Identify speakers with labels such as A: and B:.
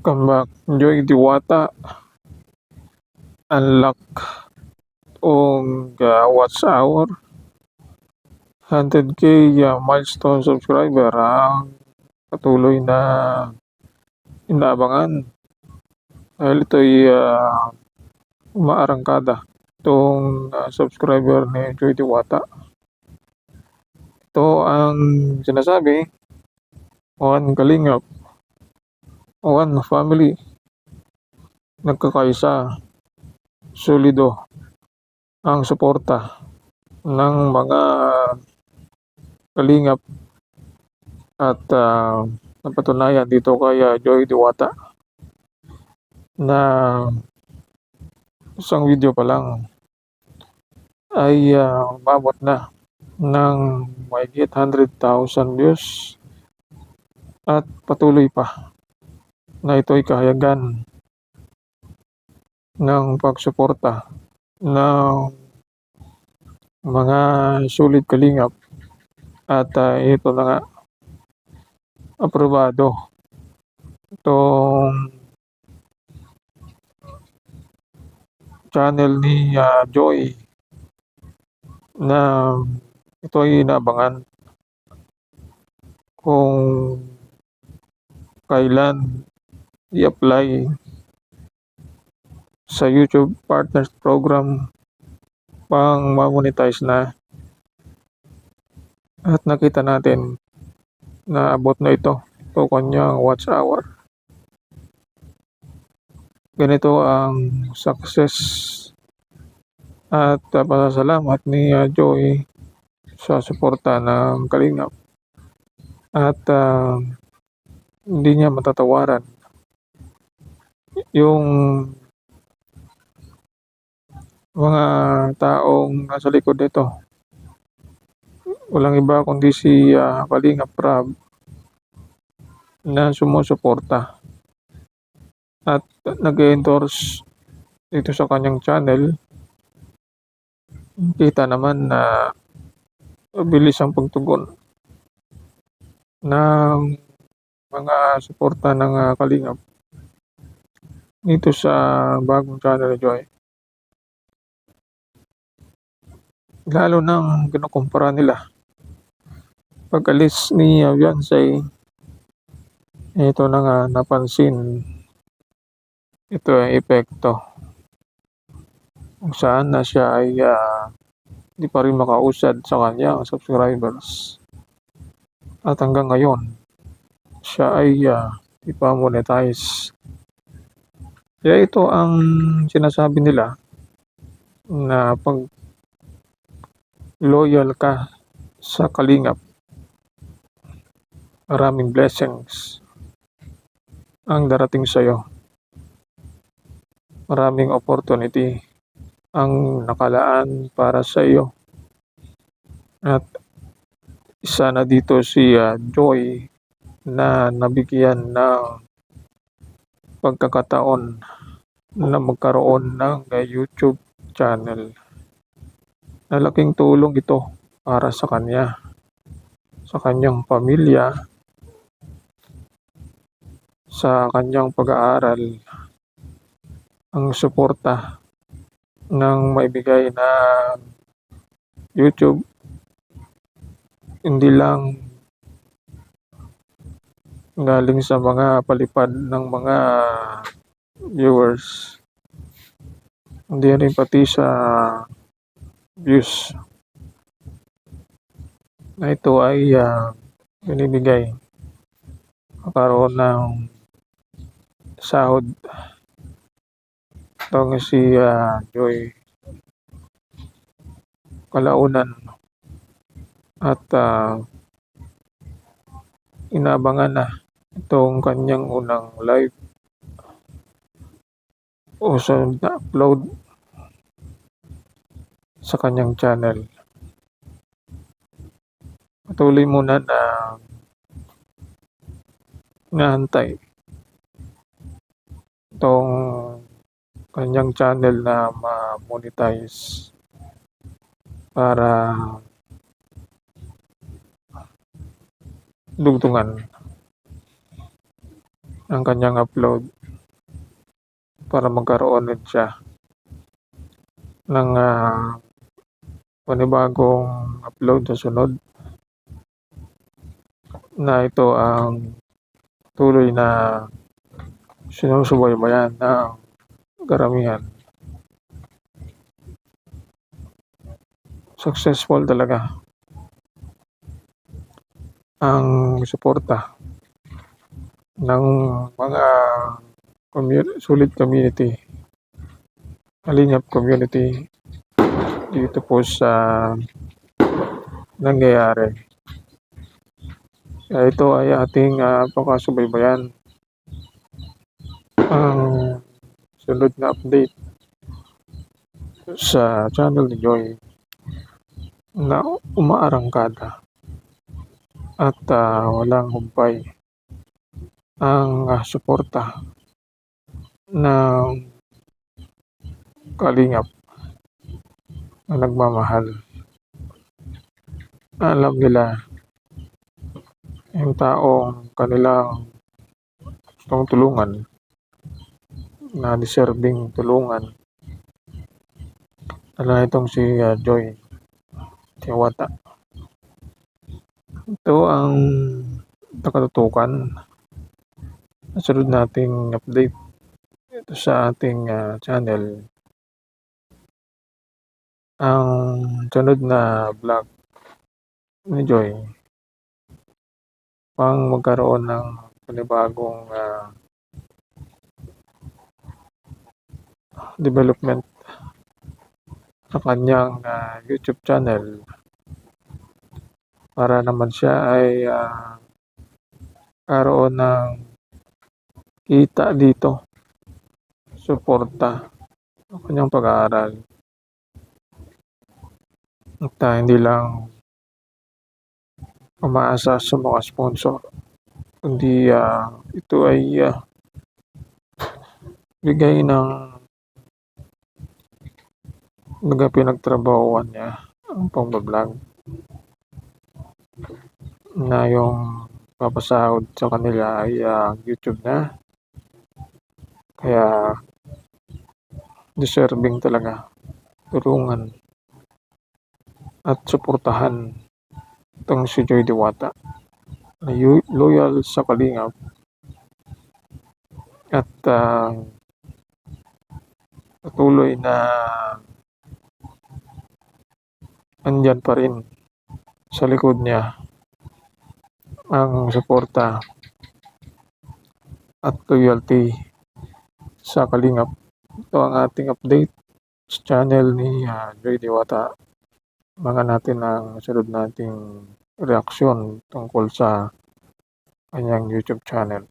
A: Welcome back. Joy Diwata unlock og watch hour 100k milestone subscriber ang patuloy na inaabangan dahil ito'y umaarangkada itong subscriber ni Joy Diwata. Ito ang sinasabi, one kalingap, one family, nagkakaisa, solido ang suporta ng mga kalingap at napatunayan dito kay Joy Diwata na isang video pa lang ay umabot na ng mahigit 100,000 views at patuloy pa na ito'y kahayagan ng pagsuporta ng mga sulit kalingap at ito na nga aprobado itong channel ni Joy na ito ay inaabangan kung kailan i-apply sa YouTube Partners Program pang ma-monetize na, at nakita natin na abot na ito kanyang watch hour. Ganito ang success at pasasalamat ni Joy sa suporta ng kalingap at hindi niya matatawaran yung mga taong nasa likod nito. Walang iba kundi si Kalingap Rab na sumusuporta at nag-endorse dito sa kanyang channel. Kita naman na mabilis ang pagtugon ng mga suporta ng Kalingap dito sa bagong channel ni Joy. Lalo nang kinukumpara nila pag-alis ni Beyonce. Ito na nga napansin, ito ay epekto kung saan na siya ay di pa rin makausad sa kanyang subscribers at hanggang ngayon siya ay di pa monetize. Kaya ito ang sinasabi nila na pag loyal ka sa kalingap, maraming blessings ang darating sa'yo. Maraming opportunity ang nakalaan para sa iyo. At isa na dito si Joy na nabigyan ng pagkakataon na magkaroon ng YouTube channel. Malaking tulong ito para sa kanya, sa kanyang pamilya, sa kanyang pag-aaral. Ang suporta ng maibigay na YouTube hindi lang galing sa mga palipad ng mga viewers, hindi rin pati sa views na ito ay binibigay magkaroon ng sahod. Ito si Joy kalaunan at inabangan na itong kanyang unang live o sa na-upload sa kanyang channel. Patuloy muna na nahantay itong kanyang channel na ma-monetize para dugtungan ang kanyang upload para magkaroon din siya ng panibagong upload sa sunod na ito ang tuloy na sinusubaybayan ng karamihan. Successful talaga ang suporta ng mga sulit community, Kalingap community dito po sa nangyayari. Kaya ito ay ating pakasubaybayan ang sunod na update sa channel ni Joy na umaarangkada at walang humpay ang suporta ng Kalingap na nagmamahal. Alam nila yung taong kanilang gustong tulungan, na deserving tulungan, na itong si Joy Diwata. Ito ang nakatutukan na sunod nating update ito sa ating channel. Ang sunod na vlog ni Joy pang magkaroon ng panibagong development sa kanyang YouTube channel para naman siya ay karoon ng kita dito, suporta sa kanyang pag-aaral at hindi lang umaasa sa mga sponsor, kundi ito ay bigay ng pinagtrabahuan niya ang pang-vlog na yung papasahod sa kanila ay YouTube na, kaya deserving talaga tulungan at suportahan itong si Joy Diwata na loyal sa Kalingap at patuloy na andyan pa rin sa likod niya ang suporta at loyalty sa Kalingap. Ito ang ating update sa channel ni Joy Diwata. Mga natin ang sunod nating reaksyon tungkol sa kanyang YouTube channel.